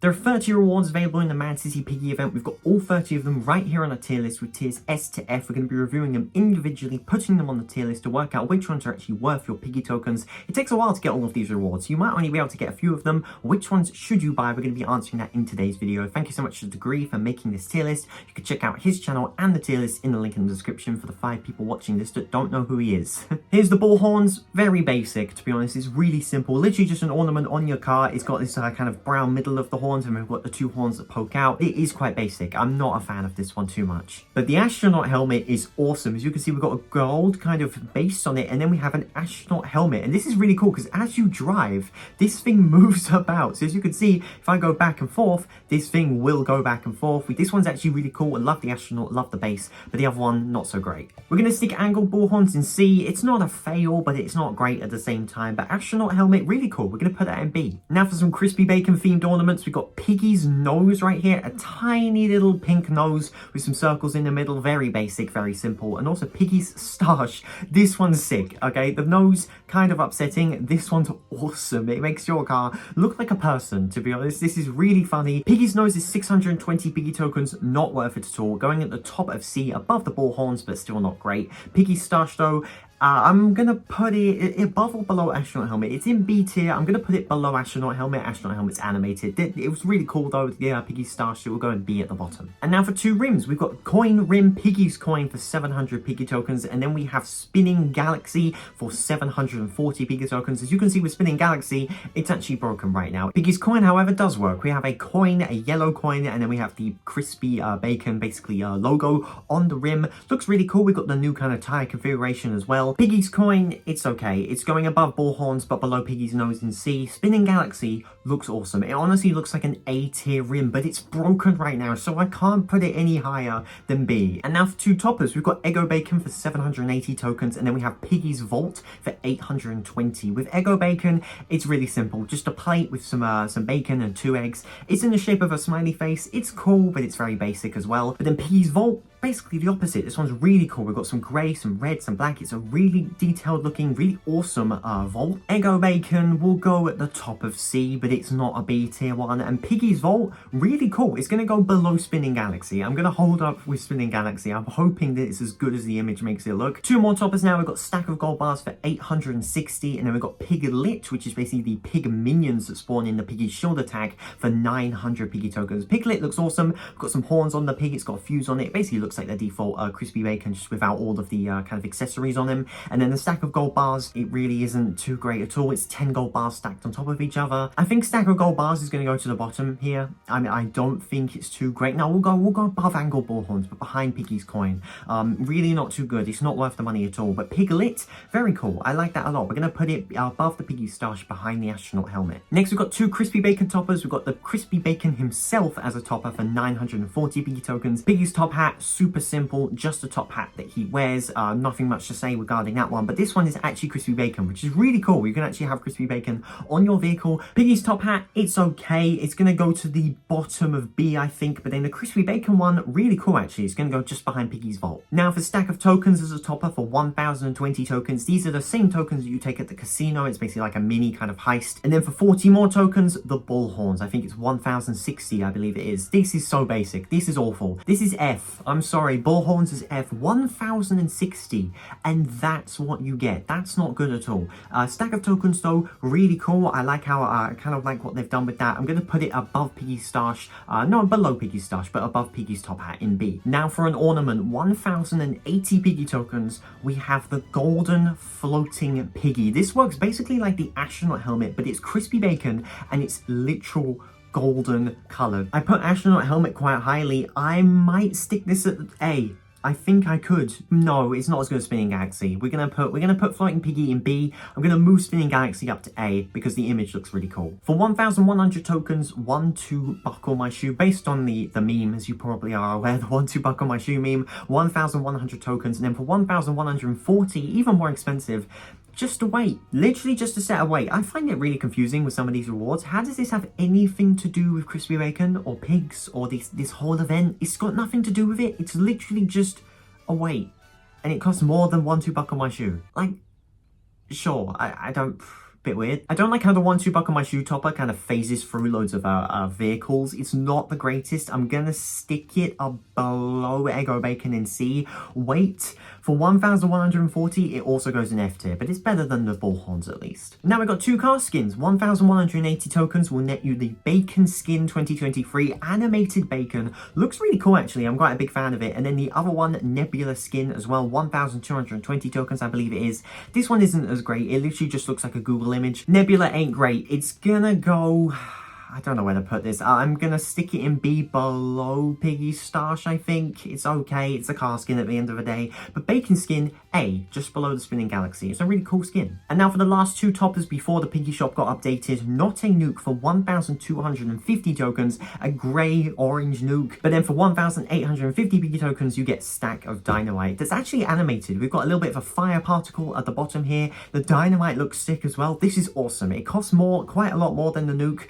There are 30 rewards available in the Man City Piggy event. We've got all 30 of them right here on a tier list with tiers S to F. We're going to be reviewing them individually, putting them on the tier list to work out which ones are actually worth your Piggy tokens. It takes a while to get all of these rewards. You might only be able to get a few of them. Which ones should you buy? We're going to be answering that in today's video. Thank you so much to Degree for making this tier list. You can check out his channel and the tier list in the link in the description for the 5 people watching this that don't know who he is. Here's the ball horns. Very basic, to be honest. It's really simple. Literally just an ornament on your car. It's got this kind of brown middle of the horns, and we've got the 2 horns that poke out. It is quite basic. I'm not a fan of this one too much. But the astronaut helmet is awesome. As you can see, we've got a gold kind of base on it, and then we have an astronaut helmet. And this is really cool because as you drive, this thing moves about. So as you can see, if I go back and forth, this thing will go back and forth. This one's actually really cool. I love the astronaut, love the base, but the other one, not so great. We're going to stick angled ball horns in C. It's not a fail, but it's not great at the same time. But astronaut helmet, really cool. We're going to put that in B. Now for some crispy bacon themed ornaments, we've got Piggy's nose right here, a tiny little pink nose with some circles in the middle. Very basic, very simple. And also Piggy's stache. This one's sick, okay? The nose kind of upsetting. This one's awesome. It makes your car look like a person, to be honest. This is really funny. Piggy's nose is 620 Piggy tokens, not worth it at all. Going at the top of C, above the ball horns, but still not great. Piggy's stache though, I'm going to put it above or below astronaut helmet. It's in B tier. I'm going to put it below astronaut helmet. Astronaut helmet's animated. It was really cool though. Yeah, Piggy's stache, it will go in B at the bottom. And now for 2 rims. We've got coin rim, Piggy's coin for 700 Piggy tokens. And then we have spinning galaxy for 740 Piggy tokens. As you can see with spinning galaxy, it's actually broken right now. Piggy's coin, however, does work. We have a coin, a yellow coin, and then we have the crispy bacon, basically logo on the rim. Looks really cool. We've got the new kind of tire configuration as well. Piggy's coin, it's okay. It's going above ball horns, but below Piggy's nose in C. Spinning Galaxy looks awesome. It honestly looks like an A tier rim, but it's broken right now, so I can't put it any higher than B. And now for 2 toppers, we've got Ego Bacon for 780 tokens, and then we have Piggy's Vault for 820. With Ego Bacon, it's really simple. Just a plate with some bacon and 2 eggs. It's in the shape of a smiley face. It's cool, but it's very basic as well. But then Piggy's Vault, basically the opposite. This one's really cool. We've got some grey, some red, some black. It's a really detailed looking, really awesome vault. Ego Bacon will go at the top of C, but it's not a B tier one. And Piggy's Vault, really cool. It's going to go below Spinning Galaxy. I'm going to hold up with Spinning Galaxy. I'm hoping that it's as good as the image makes it look. 2 more toppers now. We've got Stack of Gold Bars for 860. And then we've got PigLit, which is basically the pig minions that spawn in the Piggy shield attack for 900 Piggy tokens. PigLit looks awesome. We've got some horns on the pig. It's got a fuse on it. It basically looks like the default crispy bacon, just without all of the kind of accessories on him. And then the Stack of Gold Bars, it really isn't too great at all. It's 10 gold bars stacked on top of each other. I think Stack of Gold Bars is going to go to the bottom here. I mean, I don't think it's too great. Now we'll go above angled ball horns, but behind Piggy's coin. Really not too good. It's not worth the money at all. But PigLit, very cool. I like that a lot. We're going to put it above the Piggy stache, behind the astronaut helmet. Next, we've got 2 crispy bacon toppers. We've got the crispy bacon himself as a topper for 940 Piggy tokens. Piggy's top hat, super simple, just a top hat that he wears. Nothing much to say regarding that one, but this one is actually crispy bacon, which is really cool. You can actually have crispy bacon on your vehicle. Piggy's top hat, it's okay. It's going to go to the bottom of B, I think, but then the crispy bacon one, really cool actually. It's going to go just behind Piggy's Vault. Now for Stack of Tokens as a topper for 1020 tokens. These are the same tokens that you take at the casino. It's basically like a mini kind of heist. And then for 40 more tokens, the bull horns. I think it's 1060, I believe it is. This is so basic. This is awful. This is F. I'm sorry. Bull horns is F. 1060, and that's what you get. That's not good at all. Stack of Tokens though, really cool. I like how I kind of like what they've done with that. I'm going to put it above Piggy's stache, no, below Piggy's stache, but above Piggy's top hat in B. Now for an ornament, 1080 Piggy tokens, we have the golden floating Piggy. This works basically like the astronaut helmet, but it's crispy bacon and it's literal golden colored. I put astronaut helmet quite highly. I might stick this at A. I think I could. No, it's not as good as Spinning Galaxy. We're gonna put Floating Piggy in B. I'm gonna move Spinning Galaxy up to A because the image looks really cool. For 1,100 tokens, 1-2 buckle my shoe. Based on the meme, as you probably are aware, the 1-2 buckle my shoe meme. 1,100 tokens, and then for 1,140, even more expensive, just a weight. Literally just a set of weight. I find it really confusing with some of these rewards. How does this have anything to do with crispy bacon or pigs or this whole event? It's got nothing to do with it. It's literally just a weight. And it costs more than 1-2 buck on my shoe. Like, sure, I don't... Bit weird. I don't like how the 1-2 buck on my shoe topper kind of phases through loads of vehicles. It's not the greatest. I'm gonna stick it below Eggo Bacon in C. Wait, for 1,140, it also goes in F tier, but it's better than the Bullhorns at least. Now we've got 2 car skins. 1,180 tokens will net you the Bacon Skin 2023 animated bacon. Looks really cool actually. I'm quite a big fan of it. And then the other one, Nebula skin as well. 1,220 tokens, I believe it is. This one isn't as great. It literally just looks like a Google image. Nebula ain't great. It's gonna go... I don't know where to put this. I'm going to stick it in B below Piggy's Stache, I think. It's okay. It's a car skin at the end of the day. But Bacon Skin, A, just below the Spinning Galaxy. It's a really cool skin. And now for the last 2 toppers before the Piggy Shop got updated. Not a Nuke for 1,250 tokens. A grey orange Nuke. But then for 1,850 Piggy tokens, you get Stack-O-Dynamite. That's actually animated. We've got a little bit of a fire particle at the bottom here. The Dynamite looks sick as well. This is awesome. It costs more, quite a lot more than the Nuke.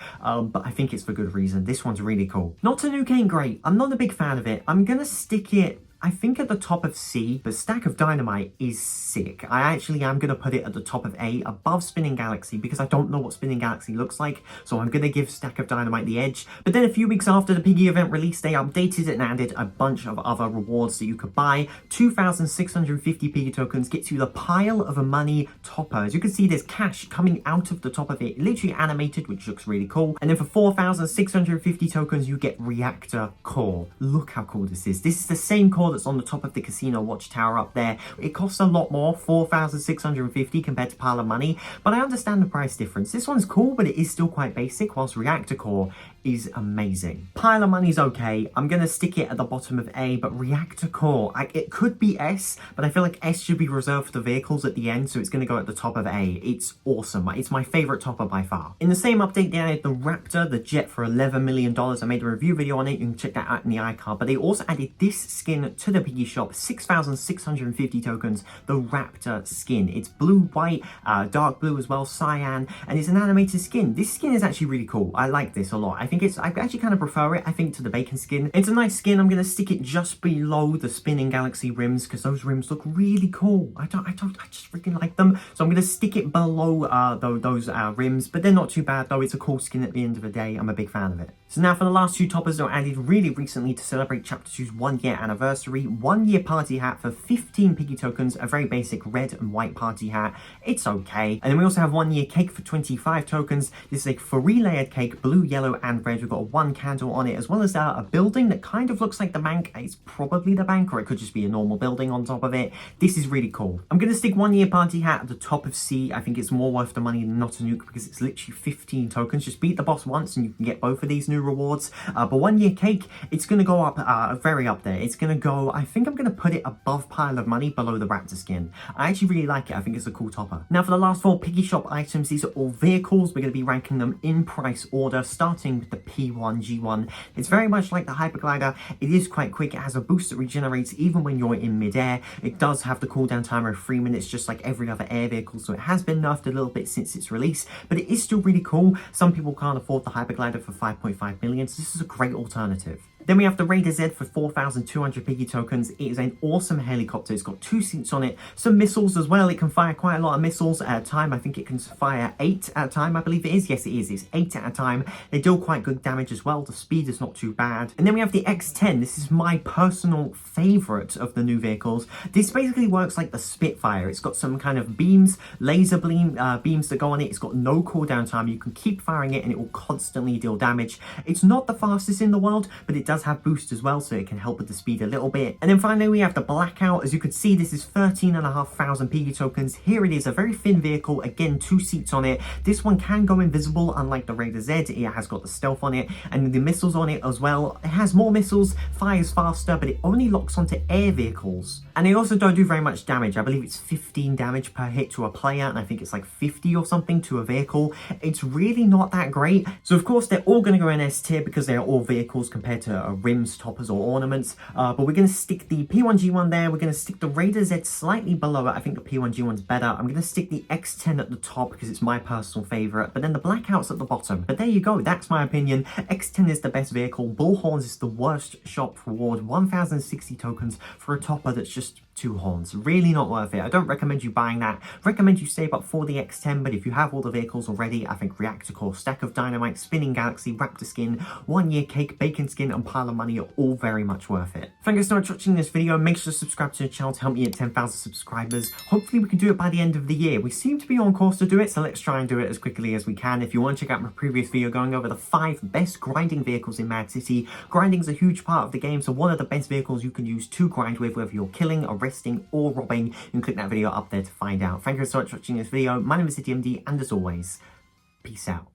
But I think it's for good reason. This one's really cool. Not a Nuke ain't great. I'm not a big fan of it. I'm gonna stick it, I think, at the top of C, but Stack-O-Dynamite is sick. I actually am going to put it at the top of A, above Spinning Galaxy, because I don't know what Spinning Galaxy looks like, so I'm going to give Stack-O-Dynamite the edge. But then a few weeks after the Piggy event release, they updated it and added a bunch of other rewards that you could buy. 2,650 Piggy tokens gets you the pile of money topper. As you can see, there's cash coming out of the top of it, literally animated, which looks really cool. And then for 4,650 tokens, you get Reactor core. Look how cool this is. This is the same core that's on the top of the casino watchtower up there. It costs a lot more, 4,650 compared to Pile of Money, but I understand the price difference. This one's cool, but it is still quite basic, whilst Reactor core is amazing. Pile of Money's okay. I'm gonna stick it at the bottom of A, but Reactor core, it could be S, but I feel like S should be reserved for the vehicles at the end, so it's gonna go at the top of A. It's awesome. It's my favorite topper by far. In the same update, they added the Raptor, the jet for $11 million. I made a review video on it. You can check that out in the iCard, but they also added this skin to the Piggy Shop, 6,650 tokens, the Raptor skin. It's blue, white, dark blue as well, cyan, and it's an animated skin. This skin is actually really cool. I like this a lot. I actually kind of prefer it, I think, to the Bacon skin. It's a nice skin. I'm going to stick it just below the Spinning Galaxy rims because those rims look really cool. I just freaking like them. So I'm going to stick it below those rims, but they're not too bad though. It's a cool skin at the end of the day. I'm a big fan of it. So now for the last 2 toppers that were added really recently to celebrate Chapter 2's 1-year anniversary. 1-year party hat for 15 Piggy tokens, a very basic red and white party hat. It's okay. And then we also have 1-year cake for 25 tokens. This is a 3-layered cake, blue, yellow, and red. We've got 1 candle on it, as well as a building that kind of looks like the bank. It's probably the bank, or it could just be a normal building on top of it. This is really cool. I'm going to stick 1-year party hat at the top of C. I think it's more worth the money than not a Nuke because it's literally 15 tokens. Just beat the boss once and you can get both of these new rewards. But 1-year cake, it's going to go up very up there. It's going to go, I think I'm going to put it above Pile of Money, below the Raptor skin. I actually really like it. I think it's a cool topper. Now for the last 4 Piggy Shop items, these are all vehicles. We're going to be ranking them in price order, starting with the P1G1. It's very much like the Hyperglider. It is quite quick. It has a boost that regenerates even when you're in midair. It does have the cooldown timer of 3 minutes, just like every other air vehicle, so it has been nerfed a little bit since its release, but it is still really cool. Some people can't afford the Hyperglider for 5.5 million, so this is a great alternative. Then we have the Raider Z for 4,200 Piggy tokens. It is an awesome helicopter. It's got 2 seats on it, some missiles as well. It can fire quite a lot of missiles at a time. I think it can fire 8 at a time, I believe it is. Yes, it is. It's 8 at a time. They deal quite good damage as well. The speed is not too bad. And then we have the X10. This is my personal favorite of the new vehicles. This basically works like the Spitfire. It's got some kind of beams, laser beams that go on it. It's got no cooldown time. You can keep firing it and it will constantly deal damage. It's not the fastest in the world, but it does have boost as well, so it can help with the speed a little bit. And then finally we have the Blackout. As you can see, this is 13,500 Piggy tokens. Here it is, a very thin vehicle, again 2 seats on it. This one can go invisible, unlike the Raider Z. It has got the stealth on it and the missiles on it as well. It has more missiles, fires faster, but it only locks onto air vehicles, and they also don't do very much damage. I believe it's 15 damage per hit to a player, and I think it's like 50 or something to a vehicle. It's really not that great. So of course they're all going to go in S tier because they're all vehicles compared to rims, toppers, or ornaments, but we're going to stick the P1G1 there. We're going to stick the Raider Z slightly below it. I think the P1G1's better. I'm going to stick the X10 at the top because it's my personal favorite, but then the Blackout's at the bottom. But there you go, that's my opinion. X10 is the best vehicle. Bullhorns is the worst shop reward, 1,060 tokens for a topper that's just 2 horns. Really not worth it. I don't recommend you buying that. Recommend you save up for the X10, but if you have all the vehicles already, I think Reactor core, Stack-O-Dynamite, Spinning Galaxy, Raptor skin, 1 year cake, bacon skin, and pile of money are all very much worth it. Thank you so much for watching this video. Make sure to subscribe to the channel to help me hit 10,000 subscribers. Hopefully we can do it by the end of the year. We seem to be on course to do it, so let's try and do it as quickly as we can. If you want to check out my previous video going over the 5 best grinding vehicles in Mad City, grinding is a huge part of the game, so one of the best vehicles you can use to grind with, whether you're killing, arresting, or robbing, you can click that video up there to find out. Thank you so much for watching this video. My name is CityMD, and as always, peace out.